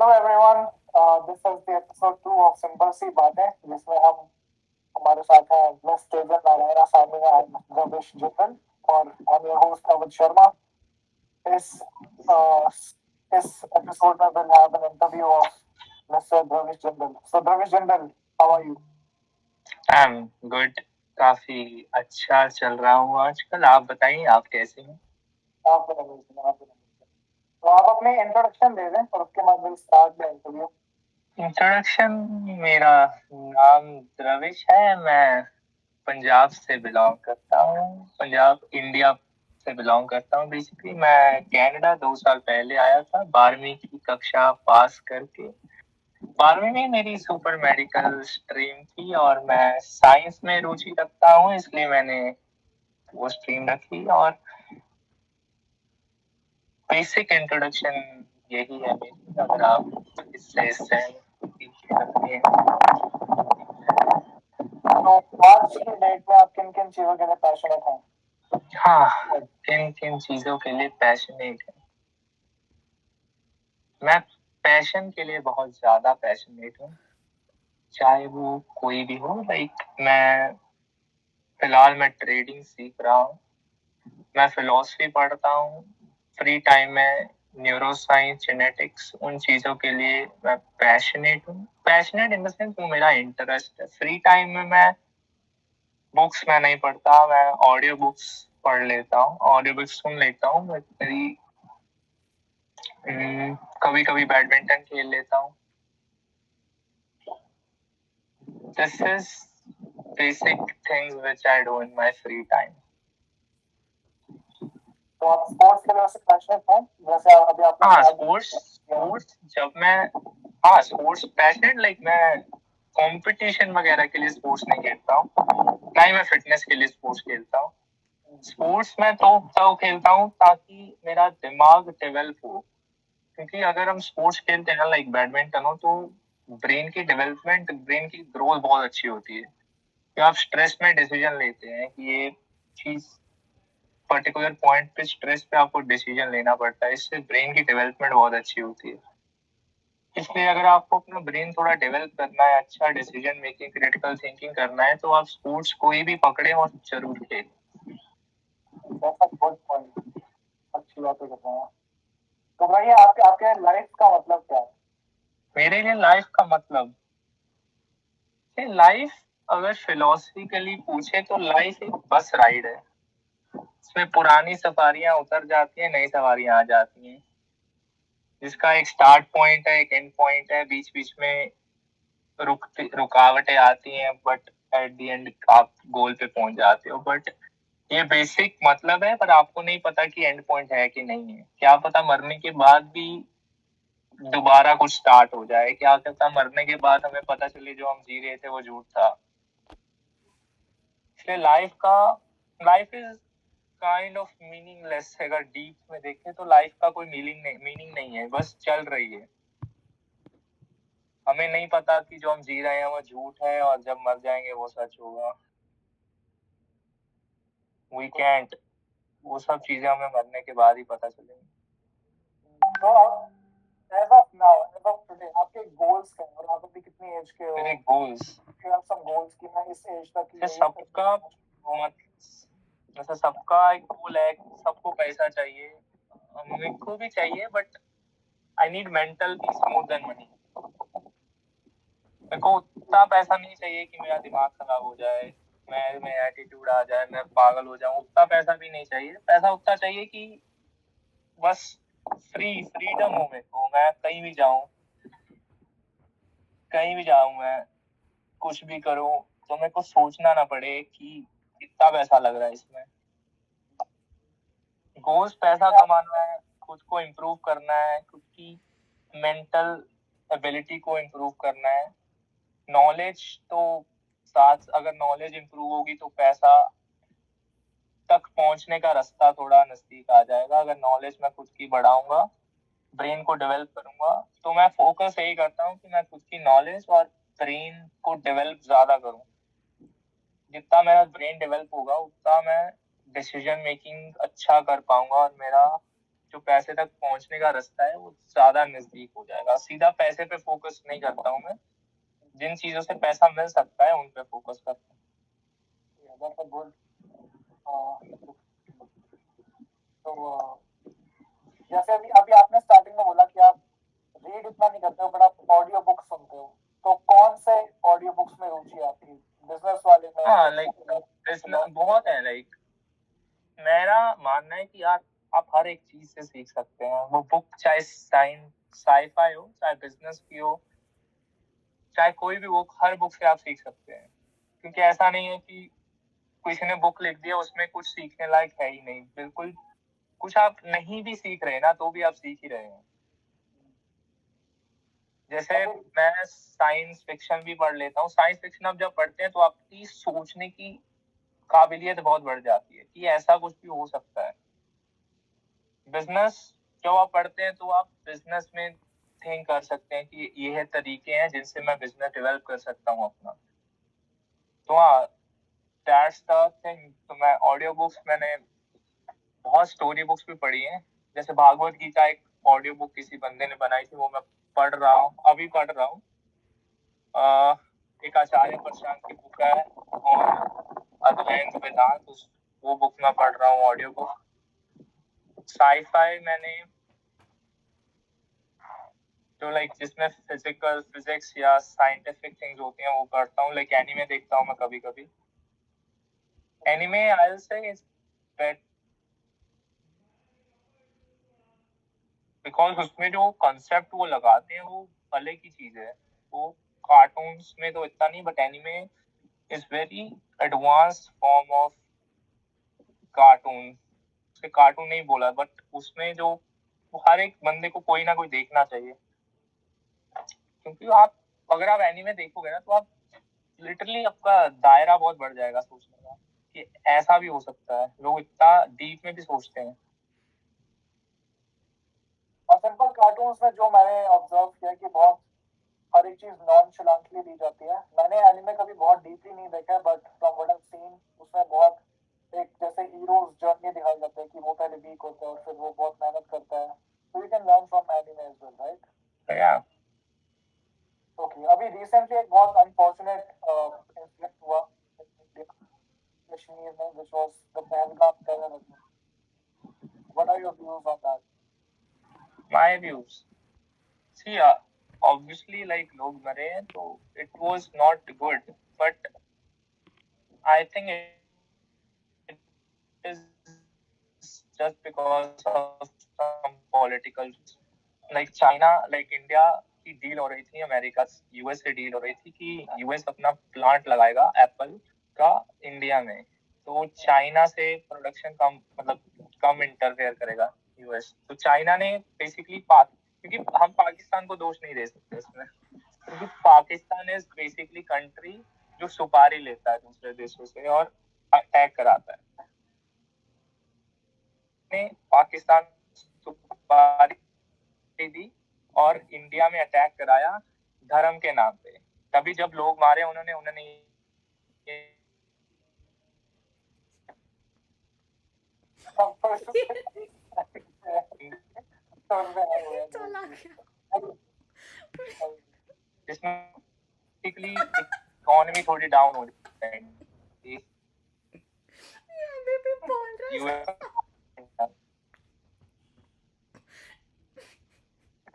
Hello everyone, this is the episode 2 of Simple सी बातें जिसमें हम हमारे साथ हैं मिस तेजन नारायण सामिया and रविश जिंदल और I'm your host Awadh Sharma. इस uh, इस episode में we'll have an interview of Mr. Ravish Jindal. So Ravish Jindal, how are you? I'm good. काफी अच्छा चल रहा हूँ आजकल. आप बताइए, आप कैसे हैं? आप तो आप अपनी इंट्रोडक्शन दे दें और उसके बाद we'll start the interview. Introduction, मेरा नाम रविश है. मैं पंजाब से बिलोंग करता हूँ. पंजाब इंडिया से बिलोंग करता हूँ. बेसिकली मैं कनाडा 2 साल पहले आया था 12वीं की कक्षा पास करके. 12वीं में मेरी सुपर मेडिकल स्ट्रीम थी और मैं साइंस में रुचि रखता हूँ, इसलिए मैंने वो स्ट्रीम रखी. और बेसिक इंट्रोडक्शन यही है मेरी. अगर आप इससे रखते हैं तो आज की डेट में आप किन किन चीजों के लिए पैशनेट हैं? हाँ, किन किन चीजों के लिए पैशनेट है? मैं पैशन के लिए बहुत ज्यादा पैशनेट हूँ, चाहे वो कोई भी हो. मैं फिलहाल ट्रेडिंग सीख रहा हूँ. मैं फिलॉसफी पढ़ता हूँ. फ्री टाइम में न्यूरो साइंस, जेनेटिक्स, उन चीजों के लिए मैं पैशनेट हूँ. पैशनेट इन द सेंस वो मेरा इंटरेस्ट है. फ्री टाइम में मैं बुक्स मैं नहीं पढ़ता, मैं ऑडियो बुक्स पढ़ लेता हूँ, ऑडियो बुक्स सुन लेता हूँ. मेरी कभी कभी बैडमिंटन खेल लेता हूँ. This is basic things which I do in my free time. तो आप स्पोर्ट्स के लिए पैशनेट हैं? जैसे अभी आपने स्पोर्ट्स जब मैं स्पोर्ट्स पैशनेट मैं कंपटीशन वगैरह के लिए स्पोर्ट्स नहीं खेलता हूँ, ना ही मैं फिटनेस के लिए स्पोर्ट्स खेलता हूँ. स्पोर्ट्स में तो खेलता हूँ ताकि मेरा दिमाग डेवलप हो. क्योंकि अगर हम स्पोर्ट्स खेलते हैं लाइक बैडमिंटन हो, तो ब्रेन की डेवलपमेंट, ब्रेन की ग्रोथ बहुत अच्छी होती है. तो आप स्ट्रेस में डिसीजन लेते हैं कि ये चीज पर्टिकुलर पॉइंट पे स्ट्रेस पे आपको डिसीजन लेना पड़ता है. इससे ब्रेन की डेवलपमेंट बहुत अच्छी होती है. इसलिए अगर आपको अपना ब्रेन थोड़ा डेवलप करना है, अच्छा डिसीजन मेकिंग, क्रिटिकल थिंकिंग करना है, तो आप स्पोर्ट्स कोई भी पकड़े और जरूर खेलें. अच्छी बातें कर रहे हैं. तो भाई आपके लाइफ का मतलब क्या है? मेरे लिए लाइफ का मतलब, लाइफ अगर फिलोसफिकली पूछे तो लाइफ एक बस राइड है. इसमें पुरानी सफारियां उतर जाती हैं, नई सवारियां आ जाती हैं, जिसका एक स्टार्ट पॉइंट है, एक एंड पॉइंट है. बीच बीच में रुकावटें आती हैं, बट एट द एंड आप गोल पे पहुंच जाते हो. बट ये बेसिक मतलब है, पर आपको नहीं पता कि एंड पॉइंट है कि नहीं है. क्या पता मरने के बाद भी दोबारा कुछ स्टार्ट हो जाए. क्या पता मरने के बाद हमें पता चले जो हम जी रहे थे वो झूठ था. इसलिए life is kind of meaningless. अगर डीप में देखें तो लाइफ का कोई मीनिंग नहीं है, बस चल रही है. हमें नहीं पता कि जो हम जी रहे हैं वो झूठ है और जब मर जाएंगे वो सच होगा. वी कैंट, वो सब चीजें हमें मरने के बाद ही पता चलेंगी. तो as of now, as of today, आपके गोल्स क्या हैं और आप अभी कितनी एज के हो? मेरे गोल्स, some goals कि मैं इस एज तक सबका एक गोल है. सबको पैसा चाहिए, मेरे को भी चाहिए, but I need mental peace more than money. मेरे को उतना पैसा नहीं चाहिए कि मेरा दिमाग खराब हो जाए, में एटीट्यूड आ जाए, मैं पागल हो जाऊं. उतना पैसा भी नहीं चाहिए. पैसा उतना चाहिए कि बस फ्रीडम हो मेरे को. मैं कहीं भी जाऊं, मैं कुछ भी करूं, तो मेरे को सोचना ना पड़े कि कितना पैसा लग रहा है इसमें. गोल्स पैसा कमाना है, खुद को इम्प्रूव करना है, खुद की मेंटल एबिलिटी को इम्प्रूव करना है. नॉलेज तो साथ, अगर नॉलेज इम्प्रूव होगी तो पैसा तक पहुंचने का रास्ता थोड़ा नजदीक आ जाएगा. अगर नॉलेज मैं खुद की बढ़ाऊंगा, ब्रेन को डेवलप करूंगा, तो मैं फोकस यही करता हूँ कि मैं खुद की नॉलेज और ब्रेन को डेवलप ज्यादा करूं. जितना मेरा ब्रेन डेवलप होगा उतना मैं डिसीजन मेकिंग अच्छा कर पाऊंगा और मेरा जो पैसे तक पहुंचने का रास्ता है वो ज्यादा नजदीक हो जाएगा। सीधा पैसे पे फोकस नहीं करता हूँ मैं, जिन चीजों से पैसा मिल सकता है उन पे फोकस करता हूँ। that's a good तो जैसे अभी अभी आपने स्टार्टिंग में बोला कि आप रीड इतना नहीं करते हो बट आप ऑडियो बुक सुनते हो, तो कौन से ऑडियो बुक्स में रुचि है आपकी? बिजनेस वाले में? हाँ लाइक बहुत है। लाइक मेरा मानना है कि यार आप हर एक चीज से सीख सकते हैं। वो बुक चाहे साइफाई हो, चाहे बिजनेस की हो, चाहे कोई भी बुक, हर बुक से आप सीख सकते हैं। क्योंकि ऐसा नहीं है कि किसी ने बुक लिख दिया उसमें कुछ सीखने लायक है ही नहीं। बिल्कुल कुछ आप नहीं भी सीख रहे हैं ना तो भी आप सीख ही रहे हैं। जैसे मैं साइंस फिक्शन भी पढ़ लेता हूँ। साइंस फिक्शन आप जब पढ़ते हैं तो आपकी सोचने की काबिलियत बहुत बढ़ जाती है कि ऐसा कुछ भी हो सकता है। बिजनेस जब आप पढ़ते हैं तो आप बिजनेस में थिंक कर सकते हैं कि ये है तरीके हैं जिनसे मैं बिजनेस डेवलप कर सकता हूँ अपना। तो हाँ, दैट्स द थिंग। तो मैं ऑडियो बुक्स, मैंने बहुत स्टोरी बुक्स भी पढ़ी हैं। जैसे भागवत गीता एक ऑडियो बुक किसी बंदे ने बनाई थी, वो मैं पढ़ रहा हूँ, अभी पढ़ रहा हूँ। एक आचार्य प्रशांत की बुक है और अद्वैत वेदांत, वो बुक मैं पढ़ रहा हूँ ऑडियो बुक। साईफाई मैंने जो लाइक जिसमें फिजिक्स या साइंटिफिक थिंग्स होती हैं वो पढ़ता हूँ। लाइक एनीमे देखता हूँ मैं कभी कभी। Anime I will say is best because उसमें जो कंसेप्ट वो लगाते हैं वो अलग ही चीज है। वो कार्टून्स में तो इतना नहीं, but anime is very advance form of cartoon. उसे कार्टून नहीं बोला, बट उसमें जो वो हर एक बंदे को कोई ना कोई देखना चाहिए। क्योंकि आप अगर आप एनीमे देखोगे ना तो आप लिटरली आपका दायरा बहुत बढ़ जाएगा सोचने का कि ऐसा भी हो सकता है। लोग इतना डीप में भी सोचते हैं। और सिंपल कार्टून्स में जो मैंने ऑब्जर्व किया कि बहुत हर एक चीज नॉन चलांटली दी जाती है। मैंने एनिमे कभी बहुत डीपली नहीं देखा but from what I seen उसमें बहुत एक जैसे हीरोज जर्नी दिखाई जाती है कि वो पहले वीक होता है और फिर वो बहुत मेहनत करता है। तो you can learn from anime as well, right? या ओके, अभी रिसेंटली एक बहुत अनफॉर्चुनेट इंसिडेंट हुआ कश्मीर में, which was the Pahalgam terror attack. What are your views on that? My views, see obviously like लोग मरे हैं तो it was not good, but I think it is just because of some political, like China, like India की deal हो रही थी, America US से deal हो रही थी कि यूएस अपना प्लांट लगाएगा एप्पल का इंडिया में। तो चाइना से प्रोडक्शन कम, मतलब कम इंटरफेयर करेगा यूएस। तो चाइना ने बेसिकली क्योंकि हम पाकिस्तान को दोष नहीं दे सकते इसमें, क्योंकि पाकिस्तान इज बेसिकली कंट्री जो सुपारी लेता है दूसरे देशों से और अटैक कराता है। ने पाकिस्तान सुपारी दी और इंडिया में अटैक कराया धर्म के नाम पे। तभी जब लोग मारे उन्होंने उन्होंने बेसिकली इकोनॉमी थोड़ी डाउन हो जाएगी अभी भी बोल रहा है। यूएस।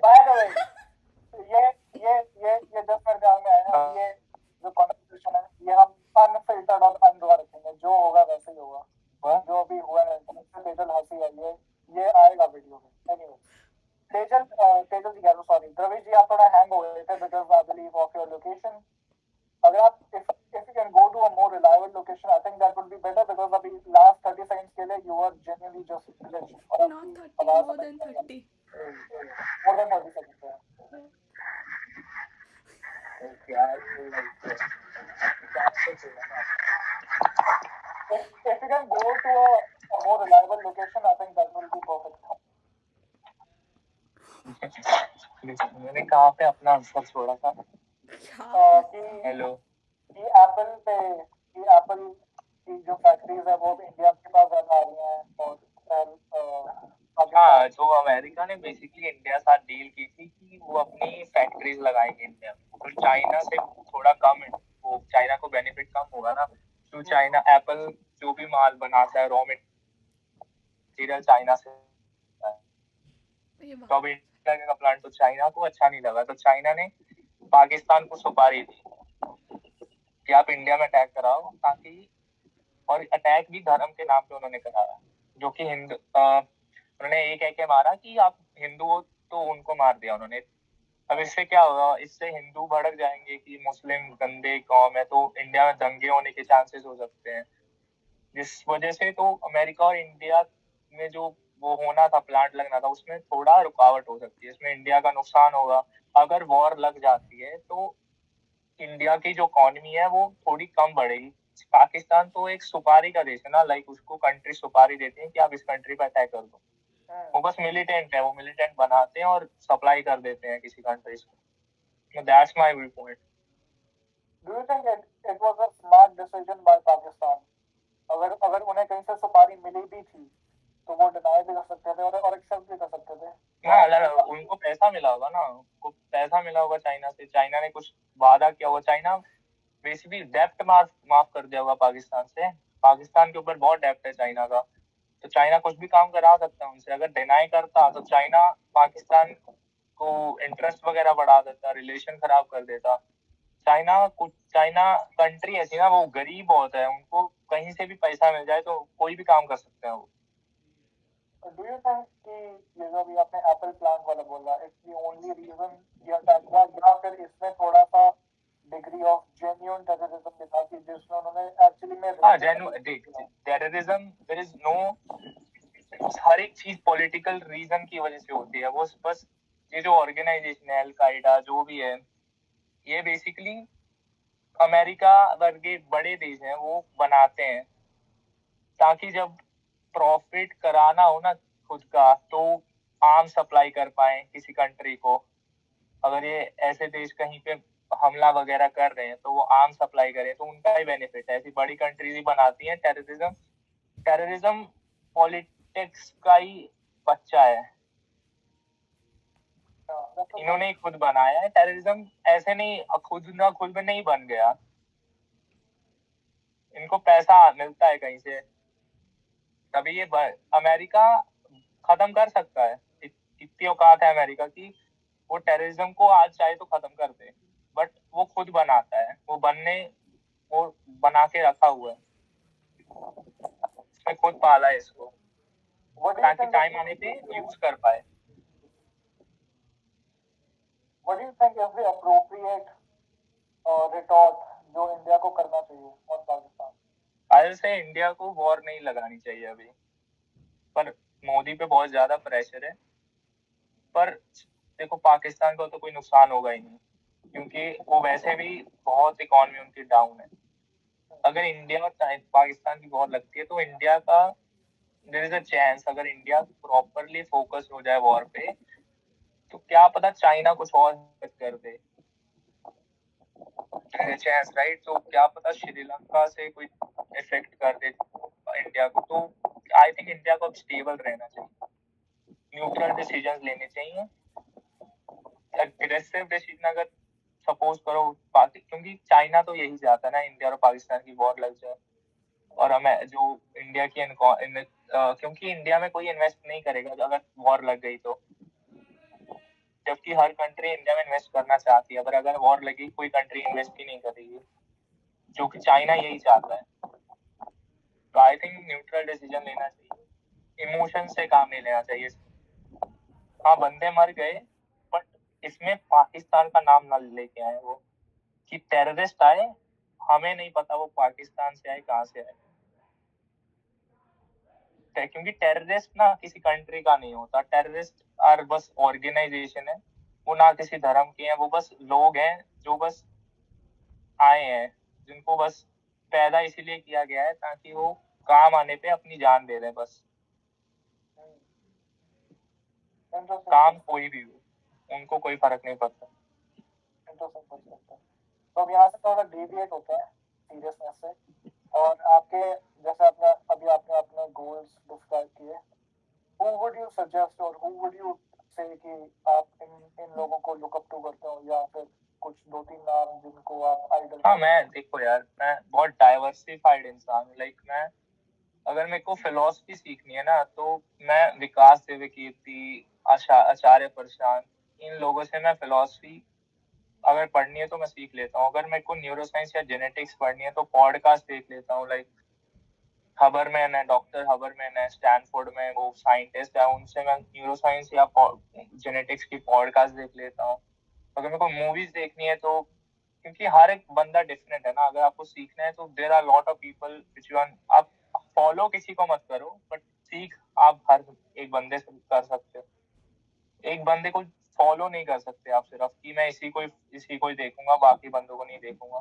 बाय द वे, ये 10 मिनट में आया। ये जो कॉन्वर्सेशन है ये हम अनफिल्टर्ड और अनरुआ रखेंगे, जो होगा वैसे ही होगा। जो भी हुआ है तेजल हंसी आई है, ये आएगा वीडियो में। एनीवे, तेजल जी कह रहा हूँ, सॉरी द्रविश जी, आप थोड़ा हैंग हो गए थे because I believe of your location. अगर आप if you can go to a more reliable location, I think that would be better because अभी last 30 seconds के लिए you were genuinely just glitched. और Not आपकी 30, आवाज more than 30. more than 30 seconds है। If you can go to a more reliable location, I think that will be perfect. मैंने कहाँ पे अपना आंसर छोड़ा था? हेलो, कि एप्पल की जो फैक्ट्रीज है वो इंडिया के पास ज्यादा आ रही हैं और हाँ, तो अमेरिका ने बेसिकली इंडिया साथ डील की थी कि वो अपनी फैक्ट्रीज लगाएंगे इंडिया में, तो चाइना से थोड़ा कम, वो चाइना को बेनिफिट कम होगा ना, तो चाइना एप्पल जो भी माल बनाता है, रॉ मटेरियल चाइना से आता है। ये तो बात अब इंडिया का प्लांट तो चाइना को अच्छा नहीं लगा, तो चाइना ने पाकिस्तान को सुपारी दी कि आप इंडिया में अटैक कराओ, ताकि, और अटैक भी धर्म के नाम पे उन्होंने कराया, जो कि उन्होंने एक एक मारा कि आप हिंदू हो, तो उनको मार दिया उन्होंने। अब इससे क्या होगा, इससे हिंदू भड़क जाएंगे कि मुस्लिम गंदे कौम है, तो इंडिया में दंगे होने के चांसेस हो सकते हैं, जिस वजह से तो अमेरिका और इंडिया में जो वो होना था, प्लांट लगना था, उसमें थोड़ा रुकावट हो सकती है, इसमें इंडिया का नुकसान होगा। अगर वॉर लग जाती है तो इंडिया की जो इकोनॉमी है वो थोड़ी कम बढ़ेगी। पाकिस्तान तो एक सुपारी का देश है ना, लाइक उसको कंट्री सुपारी देती है कि आप इस कंट्री पर अटैक कर दो, वो बस मिलिटेंट है, वो मिलिटेंट बनाते हैं और सप्लाई कर देते हैं किसी कंट्रीज को। That's my view point. Do you think it was a smart decision by Pakistan? अगर अगर उन्हें कहीं से सुपारी मिली भी थी तो वो डिनाई भी कर सकते थे और एक्सेप्ट भी कर सकते थे। हाँ, उनको पैसा मिला होगा ना, उनको पैसा मिला होगा चाइना से, चाइना ने कुछ वादा किया होगा, चाइना बेसिकली डेप्ट माफ माफ कर दिया होगा पाकिस्तान से, पाकिस्तान के ऊपर बहुत डेप्ट है चाइना का, तो चाइना कुछ भी काम करा सकता है उनसे। अगर डिनाई करता तो चाइना पाकिस्तान को इंटरेस्ट वगैरह बढ़ा देता, रिलेशन खराब कर देता। चाइना कंट्री ऐसी ना, वो गरीब बहुत है, उनको कहीं से भी पैसा मिल जाए तो कोई भी काम कर सकते हैं वो। डू यू थिंक कि ये जो भी आपने एप्पल प्लांट वाला बोला, इट्स द ओनली रीजन ये अटैक हुआ, या फिर इसमें थोड़ा सा डिग्री ऑफ जेन्युइन टेररिज्म भी था कि जिसमें उन्होंने एक्चुअली में हाँ, टेररिज्म, देयर इज नो, हर एक चीज पॉलिटिकल रीजन की वजह से होती है, वो बस ये जो ऑर्गेनाइजेशन है, अल-कायदा जो भी है, ये बेसिकली अमेरिका वर्गे बड़े देश हैं वो बनाते हैं, ताकि जब प्रॉफिट कराना हो ना खुद का, तो आर्म सप्लाई कर पाए किसी कंट्री को। अगर ये ऐसे देश कहीं पे हमला वगैरह कर रहे हैं तो वो आर्म सप्लाई करें, तो उनका ही बेनिफिट है। ऐसी बड़ी कंट्रीज ही बनाती हैं टेररिज्म। टेररिज्म पॉलिटिक्स का ही बच्चा है, इन्होंने खुद बनाया है टेररिज्म, ऐसे नहीं, खुद में नहीं बन गया, इनको पैसा मिलता है कहीं से, तभी ये अमेरिका खत्म कर सकता है। इतनी औकात है अमेरिका की, वो टेररिज्म को आज चाहे तो खत्म कर दे, बट वो खुद बनाता है, वो बना के रखा हुआ है, उसने खुद पाला है इसको, ताकि टाइम आने पे यूज कर पाए। What do you think is the appropriate retort जो इंडिया को करना चाहिए और पाकिस्तान? आज से इंडिया को वॉर नहीं लगानी चाहिए अभी, पर मोदी पे बहुत ज्यादा प्रेशर है। पर देखो, पाकिस्तान को तो कोई नुकसान होगा ही नहीं, क्योंकि वो वैसे भी बहुत इकोनॉमी उनकी डाउन है। अगर इंडिया और पाकिस्तान की वॉर लगती है तो इंडिया का देयर इज अ चांस, अगर इंडिया प्रॉपरली फोकस हो जाए वॉर पे, तो क्या पता चाइना कुछ और कर दे, चांस, राइट? तो क्या पता श्रीलंका से कोई इफेक्ट कर दे इंडिया को। तो आई थिंक इंडिया को अब स्टेबल रहना चाहिए, न्यूट्रल डिसीजंस लेने चाहिए। अग्रेसिव डिसीजन अगर सपोज करो क्योंकि चाइना तो यही चाहता है ना, इंडिया और पाकिस्तान की वॉर लग जाए, और हमें जो इंडिया की क्योंकि इंडिया में कोई इन्वेस्ट नहीं करेगा अगर वॉर लग गई तो, जबकि हर कंट्री इंडिया में इन्वेस्ट करना चाहती है, पर अगर वॉर लगी कोई कंट्री इन्वेस्ट ही नहीं करेगी, जो कि चाइना यही चाहता है। तो आई थिंक न्यूट्रल डिसीजन लेना चाहिए, इमोशन से काम नहीं लेना चाहिए। हाँ, बंदे मर गए, बट इसमें पाकिस्तान का नाम ना लेके आए वो, कि टेररिस्ट आए, हमें नहीं पता वो पाकिस्तान से आए कहाँ से आए, क्योंकि टेररिस्ट ना किसी कंट्री का नहीं होता, टेररिस्ट आर बस ऑर्गेनाइजेशन है, वो ना किसी धर्म के हैं, वो बस लोग हैं जो बस आए हैं, जिनको बस पैदा इसीलिए किया गया है ताकि वो काम आने पे अपनी जान दे दें बस। काम कोई भी हो, उनको कोई फर्क नहीं पड़ता। तो अब यहाँ से थोड़ा डेविएट होता है सीरियसनेस से, और आपके जैसे अपना अभी आपने अपने गोल्स डिस्क्राइब किए, who would you suggest or who would you say कि आप इन लोगों को look up to करते हो, या फिर कुछ 2-3 नाम जिनको आप आइडल? हाँ, मैं देखो यार, मैं बहुत डाइवर्सिफाइड इंसान हूँ। लाइक मैं अगर मेरे को फिलोसफी सीखनी है ना, तो मैं विकास देवकीर्ति, आचार्य प्रशांत, इन लोगों से मैं फिलोसफी अगर पढ़नी है तो मैं सीख लेता हूँ। अगर मेरे को न्यूरोसाइंस या जेनेटिक्स पढ़नी है तो पॉडकास्ट देख लेता हूँ। लाइक हबरमैन है, डॉक्टर हबरमैन है, स्टैनफोर्ड में वो साइंटिस्ट है, उनसे मैं न्यूरोसाइंस या जेनेटिक्स की पॉडकास्ट देख लेता हूँ। अगर मेरे को मूवीज देखनी है तो, क्योंकि हर एक बंदा डिफरेंट है ना, अगर आपको सीखना है तो there are lot of people which you आप फॉलो किसी को मत करो, बट सीख आप हर एक बंदे से कर सकते हो। एक बंदे को फॉलो नहीं कर सकते आप सिर्फ कि मैं इसी को ही देखूंगा, बाकी बंदों को नहीं देखूंगा,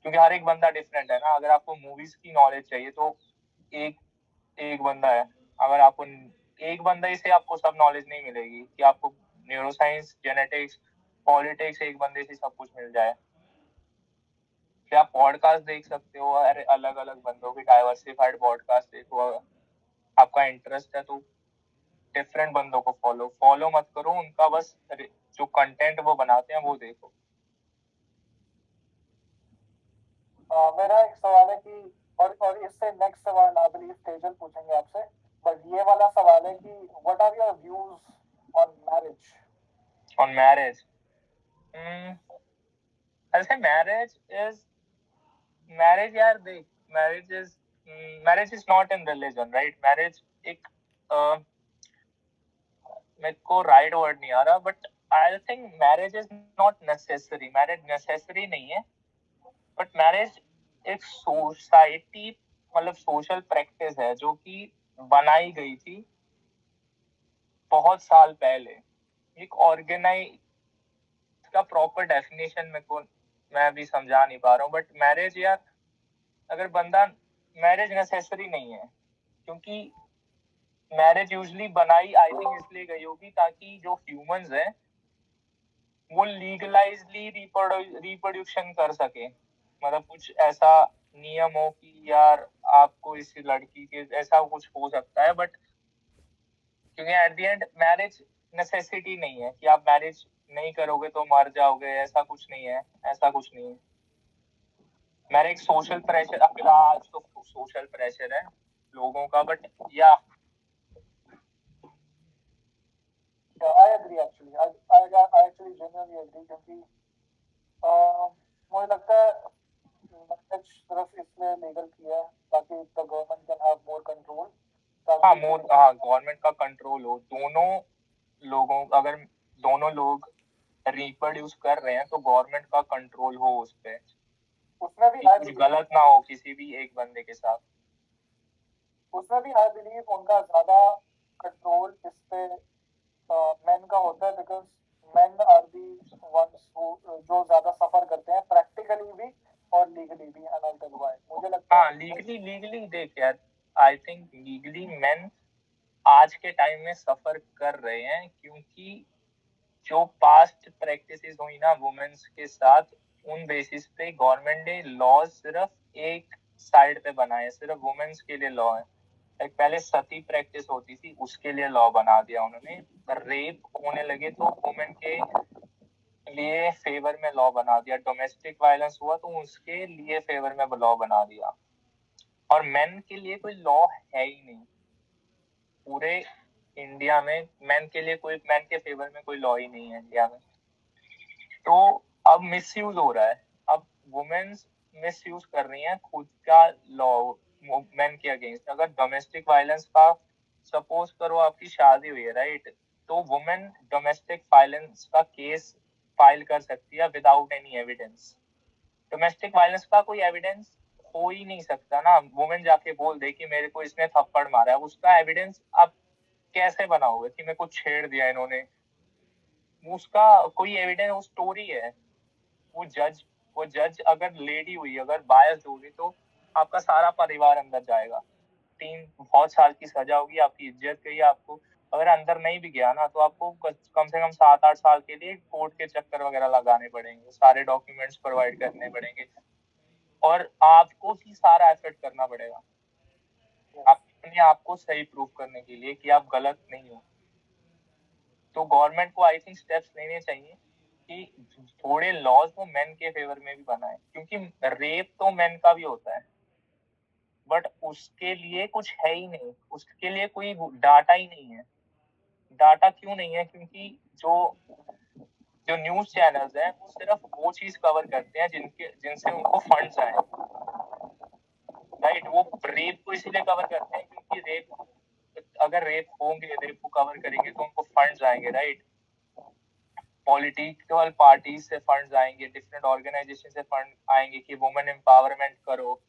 क्योंकि हर एक बंदा डिफरेंट है ना। अगर आपको मूवीज की नॉलेज चाहिए तो एक एक बंदा है। अगर आपको एक बंदा ही से आपको सब नॉलेज नहीं मिलेगी कि आपको न्यूरोसाइंस, जेनेटिक्स, पॉलिटिक्स एक बंदे से सब कुछ मिल जाए। क्या आप पॉडकास्ट देख सकते हो, अरे अलग अलग बंदों की डाइवर्सिफाइड पॉडकास्ट देखो। आपका इंटरेस्ट है तो डिफरेंट बंदों को फॉलो मत करो, उनका बस जो कंटेंट वो बनाते हैं वो देखो। मेरा एक सवाल है कि और इससे नेक्स्ट सवाल आई बिलीव तेजल पूछेंगे आपसे, बट ये वाला सवाल है कि what are your views on marriage? On marriage, ऐसे मैरिज यार देख, marriage is not in religion, right? Marriage एक मेरे को राइट वर्ड नहीं आ रहा, but I think marriage is not necessary. Marriage necessary नहीं है, बट मैरिज एक सोसाइटी, मतलब सोशल प्रैक्टिस है जो कि बनाई गई थी बहुत साल पहले। एक ऑर्गेनाइज का प्रॉपर डेफिनेशन मेरे को, मैं भी समझा नहीं पा रहा हूँ, बट मैरिज यार, अगर बंदा, मैरिज नेसेसरी नहीं है, क्योंकि मैरिज यूजली बनाई आई थिंक इसलिए गई होगी ताकि जो ह्यूमंस हैं वो लीगलाइजली रिप्रोडक्शन कर सके। मतलब कुछ ऐसा नियम हो कि यार आपको इस लड़की के ऐसा कुछ हो सकता है, बट क्योंकि at the end marriage necessity नहीं है कि आप मैरिज नहीं करोगे तो मर जाओगे, ऐसा कुछ नहीं है, ऐसा कुछ नहीं है। मेरा एक सोशल प्रेशर, आज तो सोशल प्रेशर है लोगों का, but yeah I agree actually, I actually genuinely agree, क्योंकि मुझे लगता है मैरिज सिर्फ इसलिए लीगल किया है ताकि the government can have more control. Government का कंट्रोल हो दोनों लोगों, अगर दोनों लोग रिप्रोड्यूस कर रहे हैं तो गवर्नमेंट का कंट्रोल हो उस पे, उसमें भी कुछ गलत ना हो किसी भी एक बंदे के साथ। उसमें भी आई बिलीव उनका ज्यादा कंट्रोल इस पे मेन का होता है, because men are the ones जो ज्यादा सफर करते हैं प्रैक्टिकली भी और लीगली भी। एंड आई टेल व्हाई, मुझे लगता है लीगली देख यार, आई थिंक लीगली मेन आज के टाइम में सफर कर रहे हैं, क्योंकि जो पास्ट प्रैक्टिसेस हुई ना वुमेन्स के साथ, उन बेसिस पे गवर्नमेंट ने लॉ सिर्फ एक साइड पे बनाए, सिर्फ वुमेन्स के लिए लॉ है। लाइक पहले सती प्रैक्टिस होती थी, उसके लिए लॉ बना दिया उन्होंने। रेप होने लगे तो वुमेन के लिए फेवर में लॉ बना दिया, डोमेस्टिक वायलेंस हुआ तो उसके लिए फेवर में लॉ बना दिया। और मेन के लिए कोई लॉ है ही नहीं पूरे इंडिया में। मेन के फेवर में कोई लॉ ही नहीं है इंडिया में। तो अब मिसयूज हो रहा है, अब वुमेन्स मिसयूज कर रही हैं खुद का लॉ मेन के अगेंस्ट। अगर डोमेस्टिक वायलेंस का, सपोज करो आपकी शादी हुई है, राइट, तो वुमेन डोमेस्टिक वायलेंस का केस फाइल कर सकती है without any evidence. Domestic violence का कोई एविडेंस हो ही नहीं सकता ना। वुमेन जाके बोल दे कि मेरे को इसने थप्पड़ मारा है, उसका एविडेंस आप कैसे बनाओगे कि मेरे को छेड़ दिया इन्होंने? उसका कोई एविडेंस, वो स्टोरी है। वो जज अगर लेडी हुई, अगर बायस होगी, तो आपका सारा परिवार अंदर जाएगा, बहुत साल की सजा होगी, आपकी इज्जत गई। आपको अगर अंदर नहीं भी गया ना तो आपको कम से कम 7-8 साल के लिए कोर्ट के चक्कर वगैरह लगाने पड़ेंगे, सारे डॉक्यूमेंट्स प्रोवाइड करने पड़ेंगे, और आपको ही सारा एफर्ट करना पड़ेगा। आप अपने आप को सही प्रूव करने के लिए कि आप गलत नहीं हो। तो गवर्नमेंट को आई थिंक स्टेप्स लेने चाहिए कि थोड़े लॉज वो मेन के फेवर में भी बनाए, क्योंकि रेप तो मेन का भी होता है, बट उसके लिए कुछ है ही नहीं, उसके लिए कोई डाटा ही नहीं है। डाटा क्यों नहीं है? क्योंकि जो जो न्यूज चैनल्स हैं वो सिर्फ वो चीज कवर करते हैं जिनसे उनको फंड्स आए, राइट। वो रेप को इसीलिए कवर करते हैं क्योंकि अगर रेप होंगे, रेप को कवर करेंगे तो उनको फंड्स आएंगे, राइट। पॉलिटिकल पार्टीज से फंड्स आएंगे, डिफरेंट ऑर्गेनाइजेशन से फंड आएंगे कि वुमेन एम्पावरमेंट करो।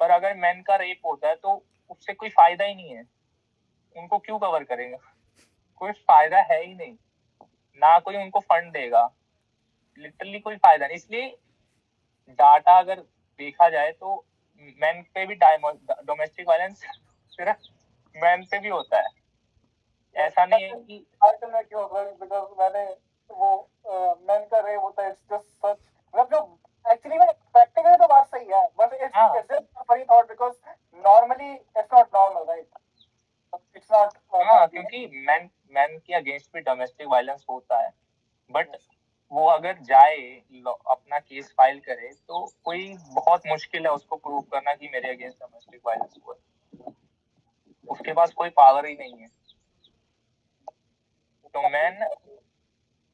पर अगर मेन का रेप होता है तो उससे कोई फायदा ही नहीं है, उनको क्यों कवर करेगा? कोई फायदा है ही नहीं, ना कोई उनको फंड देगा, लिटरली कोई फायदा नहीं। इसलिए डाटा अगर देखा जाए तो मेन पे भी डोमेस्टिक वायलेंस सिर्फ मेन पे भी होता है, ऐसा नहीं है कि आजकल मैं क्यों होगा, बिकॉज मैंने वो मैन का रेप होता है, इट्स जस्ट सच, मतलब जो एक्चुअली में प्रैक्टिकली तो बात सही है, but it's just funny thought because normally it's not normal, right. It's not हाँ, क्योंकि मैन के अगेंस्ट भी डोमेस्टिक वायलेंस होता है, बट वो अगर जाए अपना केस फाइल करे तो कोई बहुत मुश्किल है उसको प्रूव करना कि मेरे अगेंस्ट डोमेस्टिक वायलेंस हुआ है, उसके पास कोई पावर ही नहीं है। तो मैन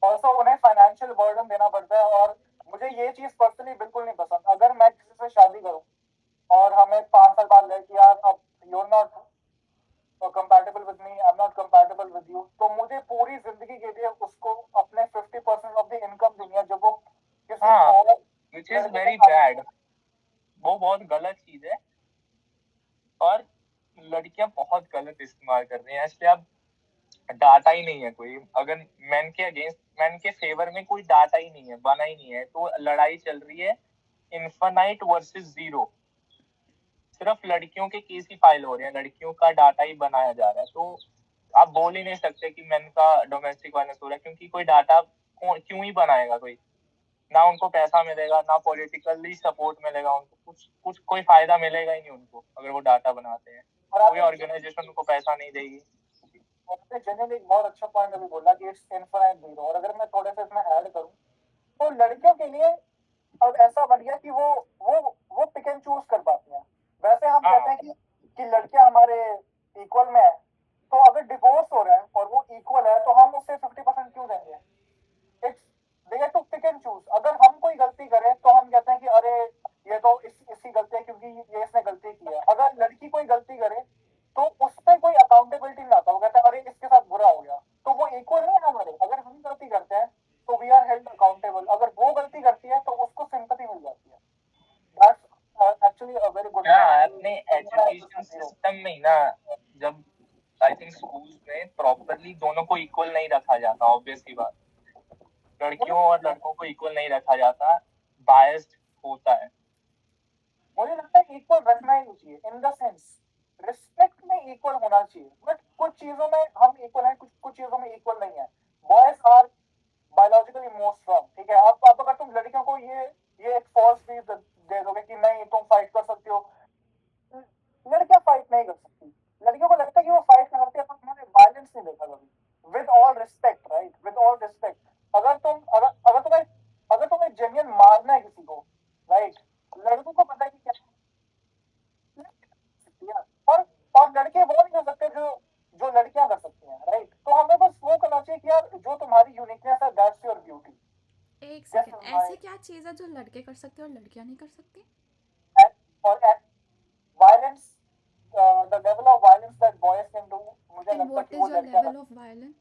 ऑल्सो उन्हें फाइनेंशियल बर्डन देना पड़ता है, और मुझे ये चीज पर्सनली बिल्कुल नहीं पसंद। अगर मैं किसी से शादी करूं और हमें 5 साल बाद लगे कि यार अब you not compatible with me, I am not compatible with you, तो मुझे पूरी जिंदगी के लिए उसको अपने 50% ऑफ द इनकम देनी है, जो वो किसी और विच इज वेरी बैड। वो बहुत गलत चीज है और लड़कियां बहुत गलत इस्तेमाल कर रही हैं। इसलिए अब डाटा ही नहीं है कोई, अगर मैन के फेवर में कोई डाटा ही नहीं है, बना ही नहीं है, तो लड़ाई चल रही है इन्फानाइट वर्सेस जीरो। सिर्फ लड़कियों के केस ही फाइल हो रहे हैं, लड़कियों का डाटा ही बनाया जा रहा है। तो आप बोल ही नहीं सकते कि मेन का डोमेस्टिक वायलेंस हो रहा है, क्योंकि कोई डाटा क्यों ही बनाएगा कोई? ना उनको पैसा मिलेगा, ना पॉलिटिकली सपोर्ट मिलेगा उनको, कुछ कोई फायदा मिलेगा ही नहीं उनको अगर वो डाटा बनाते हैं। कोई ऑर्गेनाइजेशन उनको पैसा नहीं देगी। आपने जनरली एक बहुत अच्छा पॉइंट अभी बोला कि इट्स इनफाइनाइट जीरो, और अगर मैं थोड़े से इसमें ऐड करूं तो लड़कियों के लिए अब ऐसा बन गया कि वो पिक एंड चूज कर पाती हैं। वैसे हम कहते हैं कि लड़कियां हमारे इक्वल में है, तो अगर डिवोर्स हो रहा है और वो इक्वल है तो हम उससे 50% क्यों देंगे? It's they get to pick and choose. अगर हम कोई गलती करें तो हम कहते हैं कि अरे ये तो इसकी गलती है क्योंकि ये इसने गलती की है। अगर लड़की कोई गलती करे तो उस पर कोई अकाउंटेबिलिटी नहीं आता, वो कहता है अरे इसके साथ बुरा हो गया, तो वो इक्वल नहीं है हमारे। अगर हम गलती करते हैं तो वी आर हेल्ड अकाउंटेबल, अगर वो गलती करती है तो उसको सिंपैथी मिल जाती है। That's actually a very good point. अपने एजुकेशन सिस्टम में ना, जब आई थिंक स्कूल्स में प्रॉपरली दोनों को इक्वल नहीं रखा जाता, ऑब्वियस सी बात, लड़कियों और लड़कों को इक्वल नहीं रखा जाता, बायस्ड होता है। मुझे लगता है इक्वल रखना ही नहीं चाहिए, इन द सेंस रिस्पेक्ट में इक्वल होना चाहिए, बट कुछ चीजों में हम इक्वल हैं, कुछ चीजों में इक्वल नहीं है। Boys are biologically more strong, ठीक है। आप अगर तुम लड़कियों को ये एक फॉल्स चीज दे दोगे कि नहीं तुम फाइट कर सकती हो, लड़कियां फाइट नहीं कर सकती। लड़कियों को लगता है कि वो फाइट करती है, पर उन्होंने वायलेंस नहीं देखा कभी। With all respect, right, with all respect, अगर तुम्हें जेन्युइन मारना है किसी को, राइट, लड़कों को पता है कि क्या, और लड़के वो नहीं कर सकते जो लड़कियां कर सकती हैं, राइट। तो हमें बस वो करना चाहिए कि यार जो तुम्हारी यूनिकनेस है दैट्स योर ब्यूटी। एक सेकंड, ऐसे क्या चीज़ है जो लड़के कर सकते हैं और लड़कियां नहीं कर सकती? और violence, the level of violence that boys can do, मुझे एंड लगता है व्हाट कि वो इज योर लड़कियां level of violence?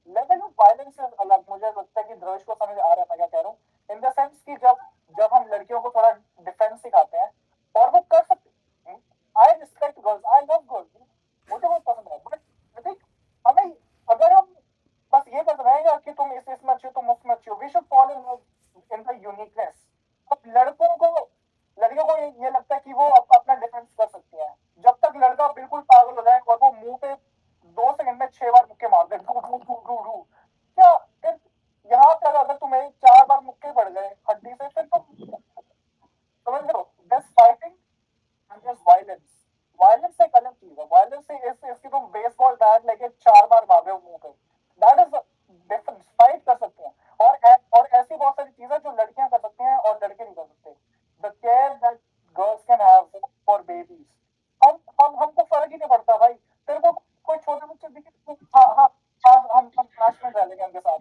Level of violence से अलग। मुझे लगता है कि ध्रुव को समझ आ रहा है मैं क्या कह रहा हूँ, इन द सेंस कि जब हम लड़कियों को थोड़ा डिफेंस सिखाते हैं और वो कर सकते, I respect girls, I love girls, मुझे बहुत पसंद है, बट आई थिंक हमें, अगर हम बस ये कर रहेगा कि तुम इसमें अच्छे हो तुम उसमें अच्छे हो, we should follow in the uniqueness. अब लड़कियों को ये लगता है कि वो अपना डिफेंस कर सकती है। जब तक लड़का बिल्कुल पागल हो जाए और वो मुंह पे 2 सेकंड में 6 बार मुक्के मार दे, डू डू डू डू डू, क्या फिर यहाँ पे अगर तुम्हें 4 बार मुक्के पड़ गए हड्डी से, फिर तुम समझ लो this fighting and this violence चलेंगे उनके साथ,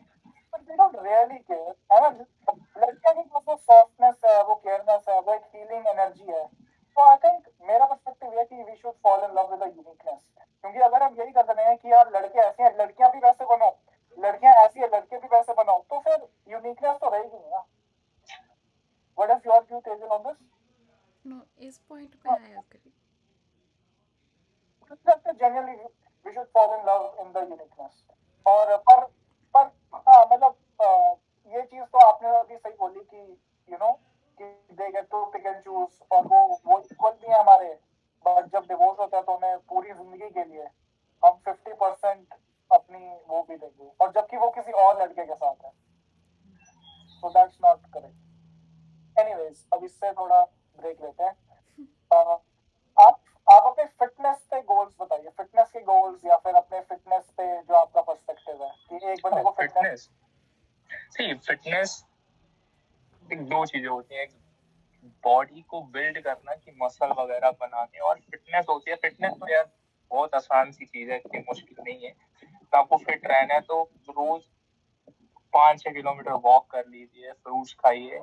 but they don't really care, है ना। लड़कियां की पास वो सॉफ्टनेस है, वो केयरनेस है, वो एक हीलिंग एनर्जी है। तो आई थिंक मेरा पर्सपेक्टिव है कि we should fall in love with the uniqueness, क्योंकि अगर हम यही कर रहे हैं कि यार लड़के ऐसे हैं, लड़कियां भी वैसे बनो, लड़कियां ऐसी है, लड़के भी वैसे बनाओ, तो फिर यूनिकनेस तो रहेगी नहीं ना। What is your view Tejal on this? No, इस पॉइंट पे I agree. Generally we should fall in love in the uniqueness. और पर हाँ मतलब ये चीज तो आपने अभी सही बोली कि यू नो कि they get to pick and choose, और वो इक्वल भी है हमारे, बट जब डिवोर्स होता है तो उन्हें पूरी जिंदगी के लिए हम 50% अपनी वो भी देंगे, और जबकि वो किसी और लड़के के साथ है, so that's not correct. Anyways, अब इससे थोड़ा ब्रेक लेते हैं। अह, आप आप अपने फिटनेस पे गोल्स बताइए, फिटनेस के गोल्स, या फिर अपने फिटनेस पे जो आपका पर्सपेक्टिव है कि एक बंदे को फिटनेस। फिटनेस दो चीजें होती हैं, एक बॉडी को बिल्ड करना कि मसल वगैरह बनाने, और फिटनेस होती है, फिटनेस तो यार बहुत आसान सी चीज है, इतनी मुश्किल नहीं है। तो आपको फिट रहना है तो रोज 5-6 किलोमीटर वॉक कर लीजिए, फ्रूट्स खाइए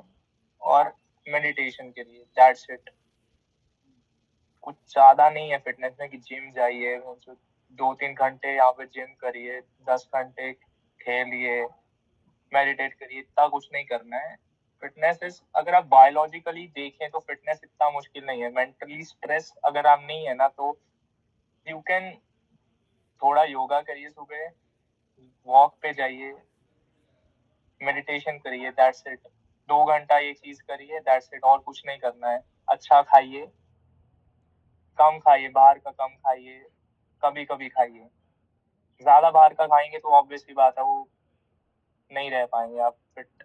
और मेडिटेशन करिए, दैट्स इट। कुछ ज्यादा नहीं है फिटनेस में कि जिम जाइए, 2-3 घंटे यहाँ पे जिम करिए, 10 घंटे खेलिए, मेडिटेट करिए, इतना कुछ नहीं करना है। फिटनेस इज, अगर आप बायोलॉजिकली देखें तो फिटनेस इतना मुश्किल नहीं है। मेंटली स्ट्रेस अगर आप नहीं है ना, तो यू कैन थोड़ा योगा करिए, सुबह वॉक पे जाइए, मेडिटेशन करिए, दैट्स इट। 2 घंटा ये चीज करिए, दैट्स इट, और कुछ नहीं करना है। अच्छा खाइए, कम खाइए, बाहर का कम खाइए, कभी कभी खाइए। ज्यादा बाहर का खाएंगे तो ऑब्वियसली बात है, वो नहीं रह पाएंगे आप फिट।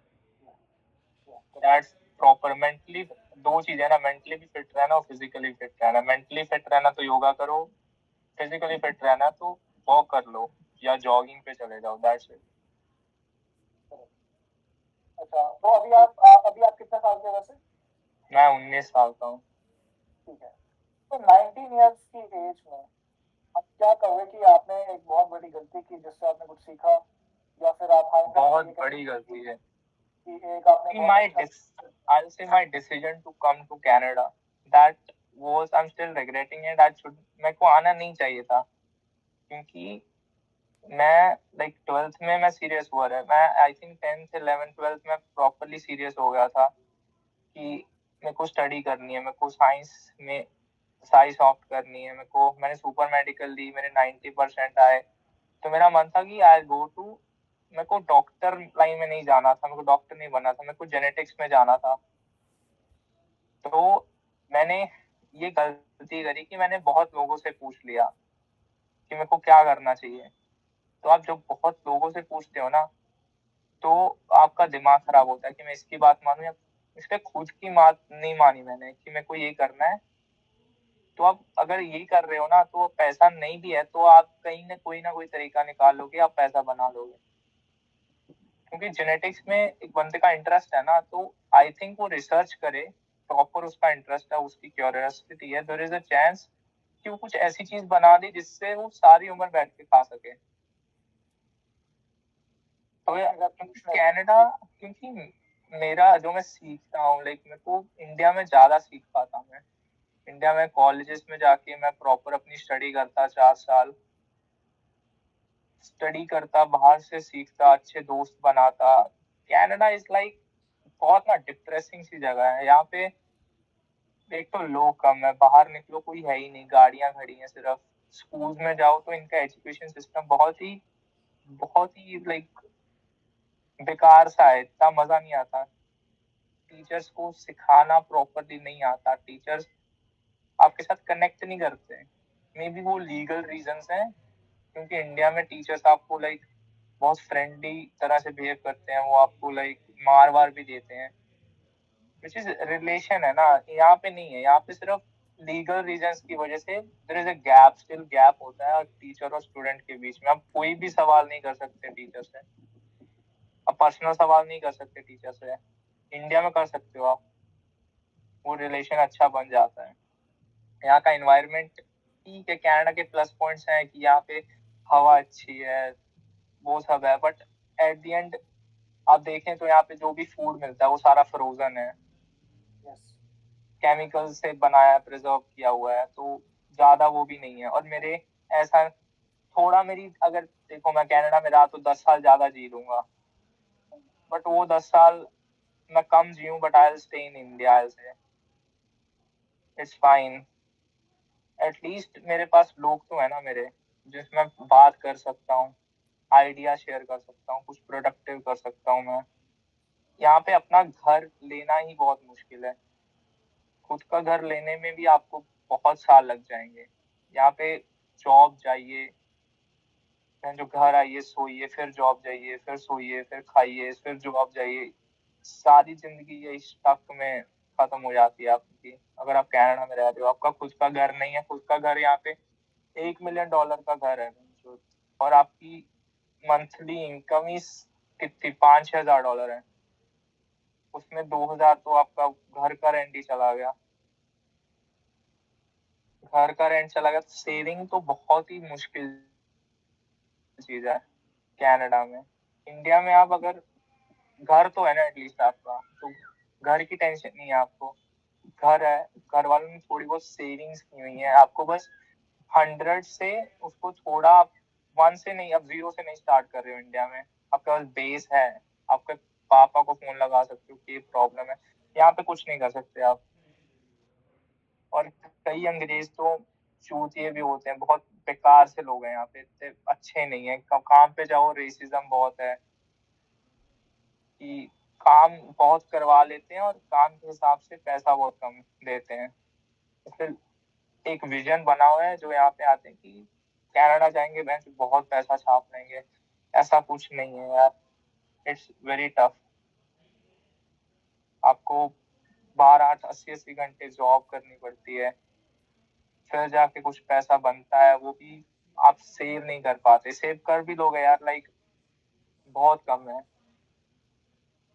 That's proper. मेंटली दो चीजें है ना, मेंटली भी फिट रहना और फिजिकली फिट रहना। मेंटली फिट रहना तो योगा करो, फिजिकली फिट रहना तो वॉक कर लो या जॉगिंग पे चले जाओ, दैट्स इट। अच्छा, तो अभी आप कितने साल के हैं वैसे? मैं 19 साल का हूँ। ठीक है, तो 19 ईयर्स की एज में आप क्या कहोगे कि आपने एक बहुत बड़ी गलती की जिससे आपने कुछ सीखा, या फिर आप बहुत बड़ी गलती है कि एक आपने I'll say my decision to come to Canada, that was, I'm still regretting it. मेरे को आना नहीं चाहिए था, क्योंकि मैं लाइक 12th में मैं सीरियस हुआ रहा, मैं I think 10th 11th 12th में प्रॉपरली सीरियस हो गया था कि मेरे को स्टडी करनी है, मेरे को साइंस में साइंस ऑप्ट करनी है। मैंने सुपर मेडिकल ली, मेरे 90% आए, तो मेरा मन था कि आई गो टू, मेरे को डॉक्टर लाइन में नहीं जाना था, मेरे को डॉक्टर नहीं बनना था, मेरे को जेनेटिक्स में जाना था। तो मैंने ये गलती करी कि मैंने बहुत लोगों से पूछ लिया कि मेरे को क्या करना चाहिए। तो आप जब बहुत लोगों से पूछते हो ना, तो आपका दिमाग खराब होता है कि मैं इसकी बात मानूं या इसके खुद की बात नहीं मानी मैंने कि मेरे को ये करना है। तो आप अगर यही कर रहे हो ना, तो पैसा नहीं भी है तो आप कहीं ना कोई तरीका निकाल लोगे, आप पैसा बना लोगे। क्योंकि जेनेटिक्स में एक बंदे का इंटरेस्ट है ना, तो आई थिंक वो रिसर्च करे, प्रॉपर उसका इंटरेस्ट है, उसकी क्यूरियोसिटी है, देयर इज अ चांस कि वो कुछ ऐसी चीज बना दे जिससे वो सारी उम्र बैठ के खा सके। तो कनाडा, क्योंकि मेरा जो मैं सीखता हूँ, लाइक मेरे को इंडिया में ज्यादा सीख पाता हूँ। मैं इंडिया में कॉलेजेस में जाके मैं प्रॉपर अपनी स्टडी करता, 4 साल स्टडी करता, बाहर से सीखता, अच्छे दोस्त बनाता। कनाडा इज लाइक बहुत ना डिप्रेसिंग सी जगह है। यहाँ पे एक तो लोग कम है, बाहर निकलो कोई है ही नहीं, गाड़ियां खड़ी हैं सिर्फ। स्कूल में जाओ तो इनका एजुकेशन सिस्टम बहुत ही लाइक बेकार सा है, इतना मजा नहीं आता। टीचर्स को सिखाना प्रॉपरली नहीं आता, टीचर्स आपके साथ कनेक्ट नहीं करते। मे बी वो लीगल रीजंस हैं, क्योंकि इंडिया में टीचर्स आपको लाइक बहुत फ्रेंडली तरह से बिहेव करते हैं, वो आपको लाइक मार वार भी देते हैं, विच इज रिलेशन है ना। यहाँ पे नहीं है, यहाँ पे सिर्फ लीगल रीजंस की वजह से there is a gap, still gap होता है टीचर और स्टूडेंट के बीच में। आप कोई भी सवाल नहीं कर सकते टीचर से, आप पर्सनल सवाल नहीं कर सकते टीचर से। इंडिया में कर सकते हो आप, वो रिलेशन अच्छा बन जाता है। यहाँ का एनवायरनमेंट ठीक है, कनाडा के प्लस पॉइंट्स हैं कि यहाँ पे हवा अच्छी है, वो सब है, बट एट द एंड आप देखें तो यहाँ पे जो भी फूड मिलता है वो सारा फ्रोजन है, केमिकल से बनाया, प्रिजर्व किया हुआ है, तो ज्यादा वो भी नहीं है। और मेरे ऐसा थोड़ा मेरी अगर देखो मैं कनाडा में रहा तो 10 साल ज्यादा जी लूंगा, बट वो 10 साल मैं कम जीऊं, but I will stay in India, से इट्स फाइन। एटलीस्ट मेरे पास लोग तो है ना मेरे, जिसमें मैं बात कर सकता हूँ, आइडिया शेयर कर सकता हूँ, कुछ प्रोडक्टिव कर सकता हूँ मैं। यहाँ पे अपना घर लेना ही बहुत मुश्किल है, खुद का घर लेने में भी आपको बहुत साल लग जाएंगे। यहाँ पे जॉब जाइए, फिर जो घर आइए सोइए, फिर जॉब जाइए, फिर सोइए, फिर खाइए, फिर जॉब जाइए, सारी जिंदगी ये स्टक में खत्म हो जाती है आपकी। अगर आप कनाडा में रह रहे हो, आपका खुद का घर नहीं है, खुद का घर यहाँ पे $1 मिलियन का घर है, और आपकी मंथली इनकम ही कितनी, $5,000-6,000 है, उसमें 2,000 तो आपका घर का रेंट ही चला गया। घर का रेंट चला गया तो सेविंग तो बहुत ही मुश्किल चीज है कनाडा में। इंडिया में आप अगर घर तो है ना एटलीस्ट आपका, तो घर की टेंशन नहीं है आपको, घर है, घर वालों ने थोड़ी बहुत सेविंग्स की हुई है, आपको बस 100 से उसको थोड़ा आप 1 से नहीं, अब 0 से नहीं स्टार्ट कर रहे हो इंडिया में, आपके पास बेस है, आपके पापा को फोन लगा सकते हो कि ये प्रॉब्लम है। यहाँ पे कुछ नहीं कर सकते आप। और कई अंग्रेज तो चूतिए भी होते हैं, बहुत बेकार से लोग हैं यहाँ पे, इतने अच्छे नहीं है। काम पे जाओ रेसिज्म बहुत है, कि काम बहुत करवा लेते हैं और काम के हिसाब से पैसा बहुत कम देते हैं। इसलिए एक विजन बना हुआ है जो यहाँ पे आते हैं कि कनाडा जाएंगे बैंक बहुत पैसा छाप लेंगे, ऐसा कुछ नहीं है यार। It's very tough. आपको 12 8 80 80 घंटे जॉब करनी पड़ती है, फिर जाके कुछ पैसा बनता है, वो भी आप सेव नहीं कर पाते। सेव कर भी लोगे यार, लाइक बहुत कम है।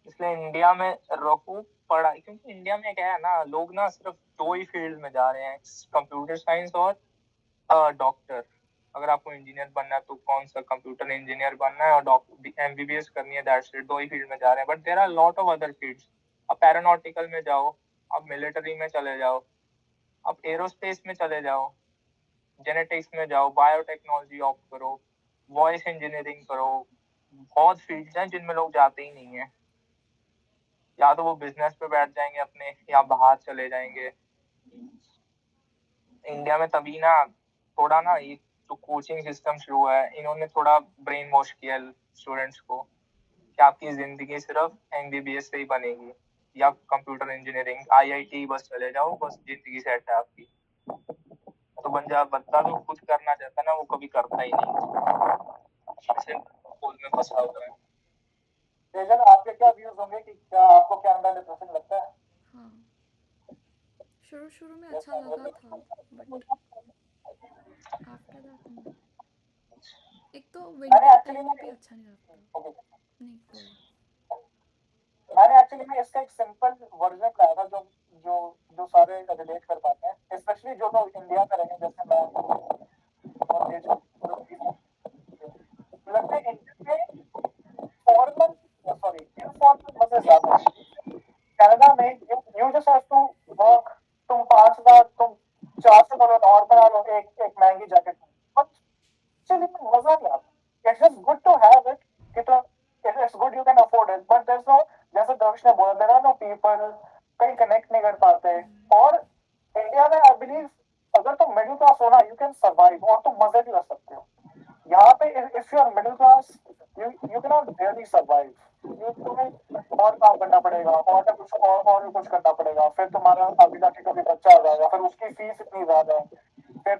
इसलिए इंडिया में रहो, पढ़ाई, क्योंकि इंडिया में क्या है ना, लोग ना सिर्फ 2 ही फील्ड में जा रहे हैं, कंप्यूटर साइंस और डॉक्टर। अगर आपको इंजीनियर बनना है तो कौन सा, कंप्यूटर इंजीनियर बनना है, और डॉक्टर एमबीबीएस करनी है, दैट्स इट। 2 ही फील्ड में जा रहे हैं, but there are lot of other fields. आप एरोनॉटिकल में जाओ, आप मिलिट्री में चले जाओ, आप एरोस्पेस में चले जाओ, जेनेटिक्स में जाओ, बायोटेक्नोलॉजी ऑप्ट करो, वॉइस इंजीनियरिंग करो। बहुत फील्ड्स हैं जिनमें लोग जाते ही नहीं है, या तो वो बिजनेस पे बैठ जाएंगे अपने, या बाहर चले जाएंगे। इंडिया में तभी ना थोड़ा ना ये जो कोचिंग सिस्टम शुरू है, इन्होंने थोड़ा ब्रेन वॉश किया स्टूडेंट्स को, कि आपकी जिंदगी सिर्फ एमबीबीएस से ही बनेगी, या कंप्यूटर इंजीनियरिंग आईआईटी बस चले जाओ, बस जिंदगी सेट है आपकी। तो बंदा जो कुछ करना चाहता है ना, वो कभी करता ही नहीं, ऐसे होल में फंसा हुआ है। तेजन, आपके क्या व्यूज होंगे कि क्या आपको कनाडा डिप्रेसिंग लगता है? हाँ, शुरू शुरू में अच्छा लगा था, बट आफ्टर दैट नहीं। एक तो मैंने विंटर एक्चुअली टाइम में भी अच्छा नहीं लगता। नहीं बोलो। मैंने एक्चुअली में इसका एक सिंपल वर्जन लाया था, जो जो जो सारे रिलेट कर पाते हैं, स्पेशली जो लोग इंडिया में रहे, जैसे मैं और ये जो लगता है इंडिया में फॉर्मल, सॉरी इनफॉर्मल मजे ज्यादा है। कनाडा में you just have to work, तुम 5,000, तुम 400 डॉलर और बना लो एक महंगी जैकेट में, बट चलिए मजा नहीं आता। It's just good to have it, कि तो it's good you can afford it, but there is no, जैसे दर्श ने बोला, देयर आर नो पीपल, कहीं कनेक्ट नहीं कर पाते। और इंडिया में आई बिलीव अगर तुम मिडिल क्लास हो ना, यू कैन सर्वाइव और तुम मजे भी कर सकते हो। यहाँ पे if you are middle class, you can not really survive. तुम्हें और काम करना पड़ेगा, और कुछ और भी कुछ करना पड़ेगा, फिर तुम्हारा आगे जाके कभी बच्चा आ जाएगा, फिर उसकी फीस इतनी ज्यादा है, फिर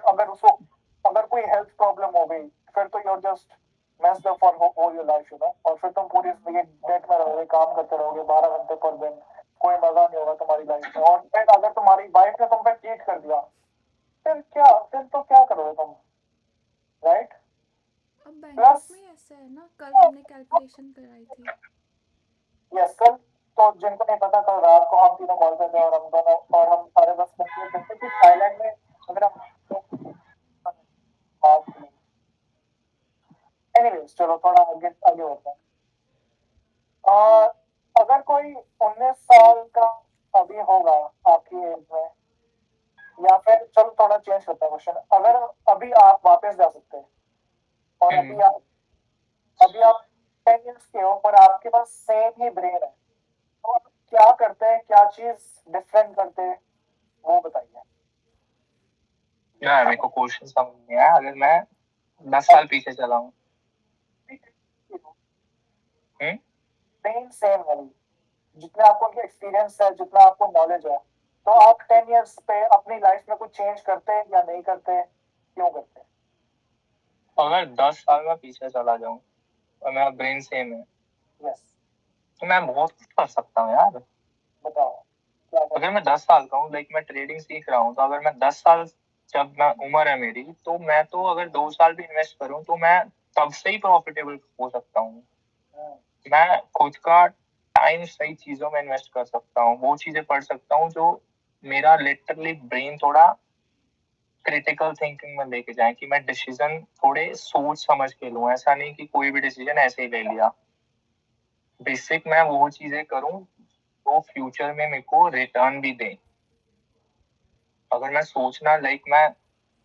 अगर कोई हेल्थ प्रॉब्लम हो गई, फिर तो you're just messed up for whole your life, और फिर तुम पूरी जिंदगी डेट में रहोगे, काम करते रहोगे 12 घंटे पर दिन, कोई मजा नहीं होगा तुम्हारी लाइफ में। और फिर अगर तुम्हारी वाइफ ने तुम पे चीट कर दिया, फिर तो क्या करोगे तुम, राइट? अब बैंकॉक प्लस में ऐसा है ना, कल हमने कैलकुलेशन कराई थी। यस, कल तो जिनको नहीं पता, कल रात को हम तीनों कॉल करते हैं, और हम दोनों और हम सारे बस कंप्लीट करते हैं कि थाईलैंड में अगर हम एनीवेज, चलो थोड़ा आगे आगे होता है। अगर कोई 19 साल का अभी होगा आपकी एज में, या फिर चलो थोड़ा चेंज करता है क्वेश्चन, अगर अभी आप वापस जा सकते हैं और अभी आप 10 years के हो पर आपके पास सेम ही ब्रेन है, तो आप क्या करते हैं, क्या चीज डिफरेंट करते हैं, वो बताइए। यार मेरे को क्वेश्चन समझ नहीं आया। अगर मैं 10 साल पीछे चला हूँ, ब्रेन सेम है, जितना आपको उनके एक्सपीरियंस है, जितना आपको नॉलेज है, तो आप 10 years पे अपनी लाइफ में कुछ चेंज करते हैं या नहीं करते, क्यों करते हैं? अगर 10 साल में पीछे चला जाऊं और मेरा ब्रेन सेम है, यस, तो मैं बहुत कुछ कर सकता हूँ यार। बताओ क्या कर। अगर मैं 10 साल का हूँ, लाइक मैं ट्रेडिंग सीख रहा हूँ, तो अगर मैं 10 साल, जब मैं उम्र है मेरी, तो मैं तो अगर 2 साल भी इन्वेस्ट करूँ तो मैं तब से ही प्रॉफिटेबल हो सकता हूँ। मैं खुद का टाइम सही चीजों में इन्वेस्ट कर सकता हूँ, वो चीजें पढ़ सकता हूँ जो मेरा लिटरली ब्रेन थोड़ा क्रिटिकल थिंकिंग में लेके जाए, कि मैं डिसीजन थोड़े सोच समझ के लूँ। ऐसा नहीं कि कोई भी डिसीजन ऐसे ही ले लिया। बेसिक मैं वो चीजें करूँ तो फ्यूचर में मेरे को रिटर्न भी दे। अगर मैं सोचना, लाइक मैं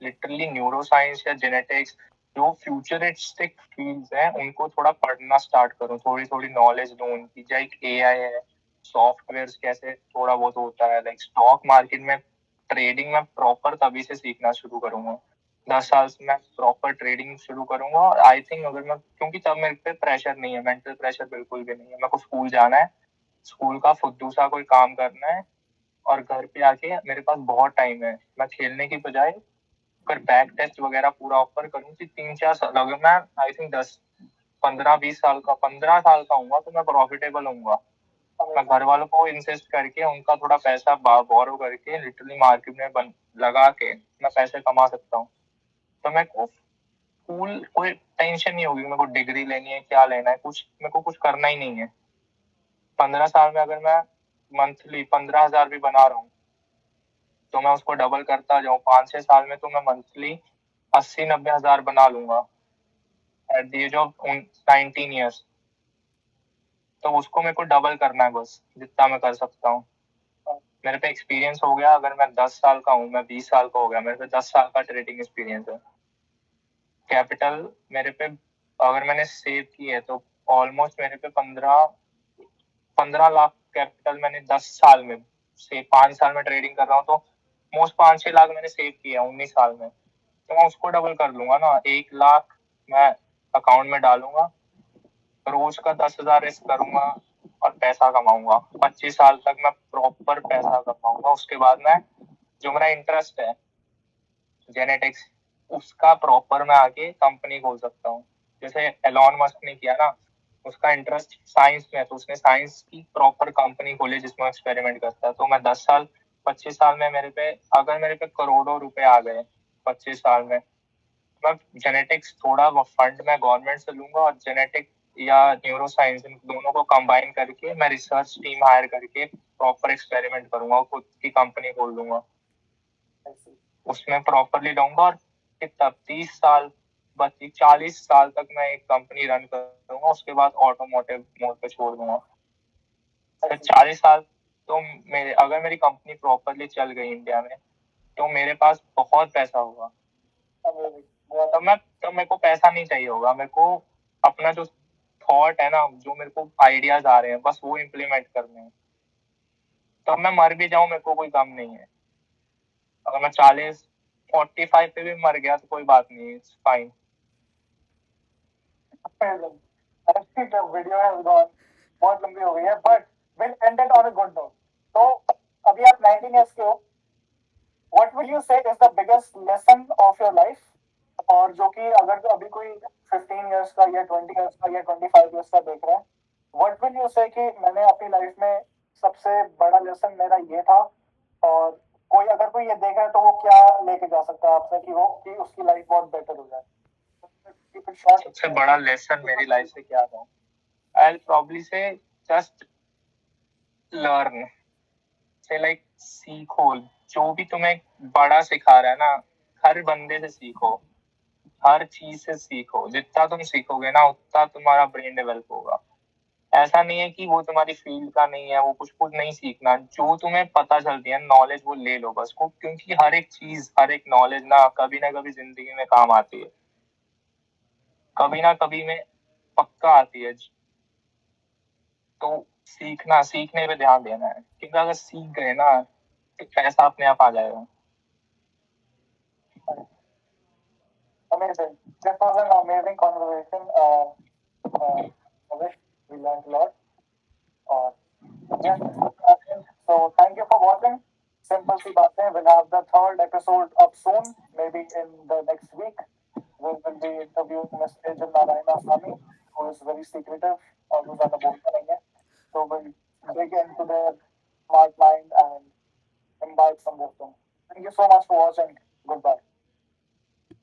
लिटरली न्यूरो साइंस या जेनेटिक्स, जो फ्यूचरिस्टिक फील्ड्स हैं, उनको थोड़ा पढ़ना स्टार्ट करूँ, थोड़ी थोड़ी नॉलेज लूँ उनकी। जैसे एआई है, सॉफ्टवेयर कैसे थोड़ा बहुत होता है, लाइक स्टॉक मार्केट में ट्रेडिंग में प्रॉपर तभी से सीखना शुरू करूंगा। 10 साल से मैं प्रॉपर ट्रेडिंग शुरू करूंगा। और आई थिंक अगर मैं, क्योंकि तब मेरे पे प्रेशर नहीं है, मेंटल प्रेशर बिल्कुल भी नहीं है। मेरे को स्कूल जाना है, स्कूल का फुद्दू सा कोई काम करना है, और घर पे आके मेरे पास बहुत टाइम है। मैं खेलने की बजाय अगर बैक टेस्ट वगैरह पूरा ऑफर करूँ तो 3-4 साल, अगर मैं आई थिंक 10-15-20 साल का, 15 साल का हूँ तो मैं प्रॉफिटेबल हूँ। मैं घर वालों को इंसिस्ट करके उनका थोड़ा पैसा बोरो करके लिटरली मार्केट में लगा के मैं पैसे कमा सकता हूँ। तो मेरे को स्कूल कोई टेंशन नहीं होगी, मेरे को डिग्री लेनी है, क्या लेना है, कुछ मेरे को कुछ करना ही नहीं है। 15 साल में अगर मैं मंथली 15,000 भी बना रहा हूँ, तो मैं उसको डबल करता जाऊँ 5-6 साल में, तो मैं मंथली 80-90 हजार बना लूंगा at the age of 19 years. तो उसको मेरे को डबल करना है बस, जितना मैं कर सकता हूँ। मेरे पे एक्सपीरियंस हो गया। अगर मैं 10 साल का हूँ, मैं 20 साल का हो गया, मेरे पे 10 साल का ट्रेडिंग एक्सपीरियंस है। कैपिटल मेरे पे अगर मैंने सेव की है तो ऑलमोस्ट मेरे पे 15 लाख कैपिटल मैंने 10 साल में से 5 साल में ट्रेडिंग कर रहा हूँ, तो मोस्ट 5-6 लाख मैंने सेव किया 19 साल में। तो मैं उसको डबल कर लूंगा ना, 1 लाख मैं अकाउंट में डालूंगा, रोज का 10,000 रिस्क करूंगा और पैसा कमाऊंगा। 25 साल तक मैं प्रॉपर पैसा कमाऊंगा। उसके बाद मैं, जो मेरा इंटरेस्ट है जेनेटिक्स, उसका प्रॉपर मैं आगे कंपनी खोल सकता हूँ। जैसे एलॉन मस्क ने किया ना, उसका इंटरेस्ट साइंस में है, तो उसने साइंस की प्रॉपर कंपनी खोली जिसमें एक्सपेरिमेंट करता है। तो मैं 10 साल 25 साल में अगर मेरे पे करोड़ों रुपए आ गए 25 साल में, मैं जेनेटिक्स थोड़ा फंड में गवर्नमेंट से लूंगा, और जेनेटिक या न्यूरो साइंस, इन दोनों को कंबाइन करके मैं रिसर्च टीम हायर करके प्रॉपर एक्सपेरिमेंट करूंगा और खुद की कंपनी खोल दूंगा। उसमें प्रॉपरली रहूंगा, और कितना 30 साल, बस 40 साल तक मैं एक कंपनी रन करूंगा। उसके बाद ऑटोमोटिव मोड पे छोड़ दूंगा। फिर 40 साल तो अगर मेरी कंपनी प्रॉपरली चल गई इंडिया में, तो मेरे पास बहुत पैसा होगा। तब मेरे को पैसा नहीं चाहिए होगा। मेरे को अपना जो थॉट है ना, जो मेरे को आइडियाज आ रहे हैं, बस वो इम्प्लीमेंट करने हैं। तब मैं मर भी जाऊं, मेरे को कोई गम नहीं है। अगर मैं 45 पे भी मर गया तो कोई बात नहीं, it's fine. Video has gone बहुत लंबी हो गई है, but will ended on a good note. तो अभी आप 19 years के हो, व्हाट विल यू से is the biggest lesson of your life? और जो कि अगर अभी कोई 15 years का या 20 years का या 25 years का देख रहा है, व्हाट विल यू से कि मैंने अपनी लाइफ में सबसे बड़ा लेसन मेरा ये था, और कोई अगर कोई ये देख रहा है तो वो क्या लेके जा सकता है आपसे कि उसकी लाइफ बहुत बेटर हो जाए? सबसे बड़ा लेसन मेरी लाइफ से क्या था? आई विल प्रॉब्ली से जस्ट लर्न, से लाइक सीखो। जो भी तुम्हें बड़ा सिखा रहा है ना, हर बंदे से सीखो, हर चीज से सीखो। जितना तुम सीखोगे ना, उतना तुम्हारा ब्रेन डेवलप होगा। ऐसा नहीं है कि वो तुम्हारी फील्ड का नहीं है, वो कुछ नहीं सीखना, जो तुम्हें पता चलती है नॉलेज वो ले लो बस को, क्योंकि हर एक चीज, हर एक नॉलेज ना कभी जिंदगी में काम आती है, कभी ना कभी में पक्का आती है। तो सीखने पे ध्यान देना है, क्योंकि अगर सीख गए ना तो पैसा अपने आप आ जाएगा। Amazing. This was an amazing conversation. Avish, we learned a lot. Uh, yes. So thank you for watching. Simple सी बातें. We'll have the third episode up soon, maybe in the next week. We will be interviewing Ms. Tejan Narayana Swami, who is very secretive और वो ज़्यादा बोलता नहीं है. So we'll dig into their smart mind and imbibe some wisdom. Thank you so much for watching. Goodbye.